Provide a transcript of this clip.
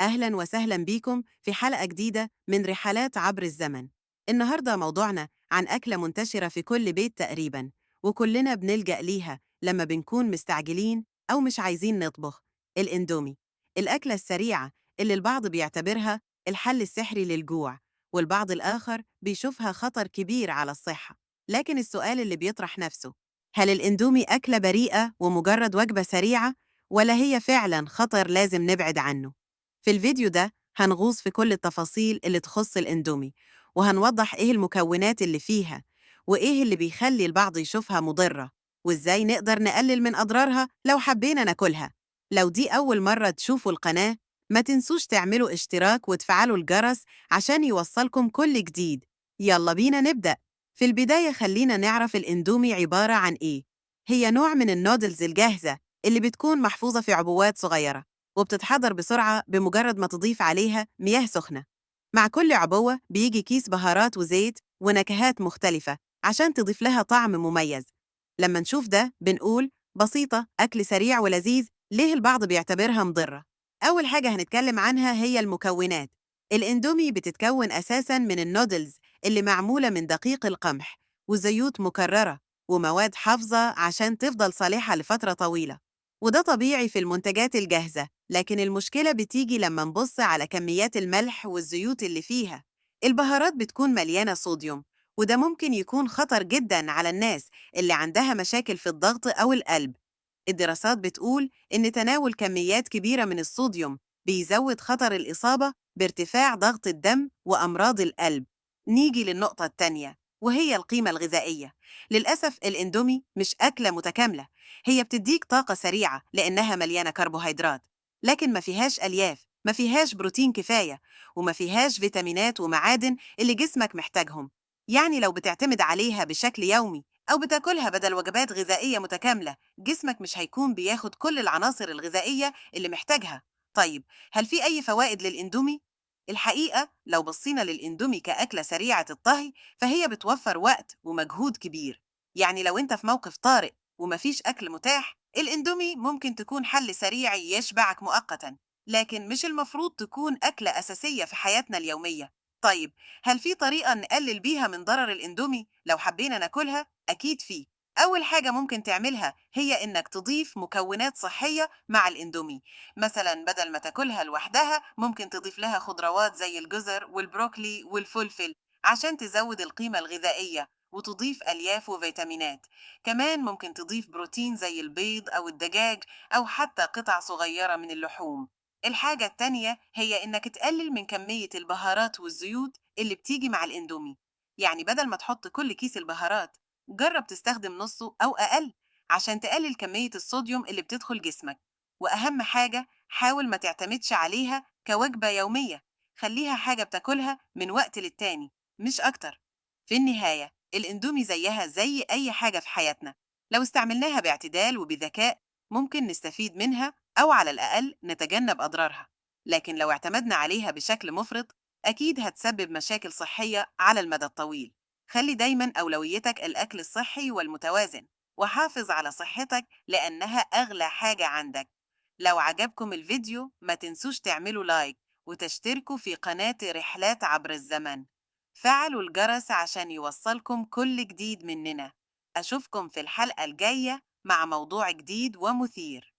أهلاً وسهلاً بيكم في حلقة جديدة من رحلات عبر الزمن. النهاردة موضوعنا عن أكلة منتشرة في كل بيت تقريباً، وكلنا بنلجأ ليها لما بنكون مستعجلين أو مش عايزين نطبخ: الإندومي. الأكلة السريعة اللي البعض بيعتبرها الحل السحري للجوع، والبعض الآخر بيشوفها خطر كبير على الصحة. لكن السؤال اللي بيطرح نفسه: هل الإندومي أكلة بريئة ومجرد وجبة سريعة، ولا هي فعلاً خطر لازم نبعد عنه؟ في الفيديو ده هنغوص في كل التفاصيل اللي تخص الإندومي، وهنوضح إيه المكونات اللي فيها، وإيه اللي بيخلي البعض يشوفها مضرة، وإزاي نقدر نقلل من أضرارها لو حبينا ناكلها. لو دي أول مرة تشوفوا القناة، ما تنسوش تعملوا اشتراك وتفعلوا الجرس عشان يوصلكم كل جديد. يلا بينا نبدأ. في البداية خلينا نعرف الإندومي عبارة عن إيه. هي نوع من النودلز الجاهزة اللي بتكون محفوظة في عبوات صغيرة، وبتتحضر بسرعة بمجرد ما تضيف عليها مياه سخنة. مع كل عبوة بيجي كيس بهارات وزيت ونكهات مختلفة عشان تضيف لها طعم مميز. لما نشوف ده بنقول بسيطة، أكل سريع ولذيذ. ليه البعض بيعتبرها مضرة؟ أول حاجة هنتكلم عنها هي المكونات. الإندومي بتتكون أساساً من النودلز اللي معمولة من دقيق القمح وزيوت مكررة ومواد حافظة عشان تفضل صالحة لفترة طويلة، وده طبيعي في المنتجات الجاهزة. لكن المشكلة بتيجي لما نبص على كميات الملح والزيوت اللي فيها. البهارات بتكون مليانة صوديوم، وده ممكن يكون خطر جدا على الناس اللي عندها مشاكل في الضغط أو القلب. الدراسات بتقول إن تناول كميات كبيرة من الصوديوم بيزود خطر الإصابة بارتفاع ضغط الدم وأمراض القلب. نيجي للنقطة التانية، وهي القيمة الغذائية. للأسف الإندومي مش أكلة متكاملة. هي بتديك طاقة سريعة لأنها مليانة كربوهيدرات، لكن ما فيهاش ألياف، ما فيهاش بروتين كفاية، وما فيهاش فيتامينات ومعادن اللي جسمك محتاجهم. يعني لو بتعتمد عليها بشكل يومي أو بتاكلها بدل وجبات غذائية متكاملة، جسمك مش هيكون بياخد كل العناصر الغذائية اللي محتاجها. طيب، هل في أي فوائد للإندومي؟ الحقيقة لو بصينا للإندومي كأكلة سريعة الطهي، فهي بتوفر وقت ومجهود كبير. يعني لو أنت في موقف طارئ ومفيش أكل متاح، الإندومي ممكن تكون حل سريع يشبعك مؤقتاً، لكن مش المفروض تكون أكلة أساسية في حياتنا اليومية. طيب، هل في طريقة نقلل بيها من ضرر الإندومي لو حبينا ناكلها؟ أكيد في. أول حاجة ممكن تعملها هي إنك تضيف مكونات صحية مع الإندومي. مثلا بدل ما تاكلها لوحدها، ممكن تضيف لها خضروات زي الجزر والبروكلي والفلفل عشان تزود القيمة الغذائية وتضيف ألياف وفيتامينات. كمان ممكن تضيف بروتين زي البيض أو الدجاج، أو حتى قطع صغيرة من اللحوم. الحاجة التانية هي إنك تقلل من كمية البهارات والزيوت اللي بتيجي مع الإندومي. يعني بدل ما تحط كل كيس البهارات، جرب تستخدم نصه أو أقل عشان تقلل كمية الصوديوم اللي بتدخل جسمك. وأهم حاجة، حاول ما تعتمدش عليها كوجبة يومية. خليها حاجة بتاكلها من وقت للتاني، مش أكتر. في النهاية الإندومي زيها زي أي حاجة في حياتنا. لو استعملناها باعتدال وبذكاء، ممكن نستفيد منها أو على الأقل نتجنب أضرارها. لكن لو اعتمدنا عليها بشكل مفرط، أكيد هتسبب مشاكل صحية على المدى الطويل. خلي دايما أولويتك الأكل الصحي والمتوازن، وحافظ على صحتك لأنها أغلى حاجة عندك. لو عجبكم الفيديو ما تنسوش تعملوا لايك وتشتركوا في قناة رحلات عبر الزمن. فعلوا الجرس عشان يوصلكم كل جديد مننا. أشوفكم في الحلقة الجاية مع موضوع جديد ومثير.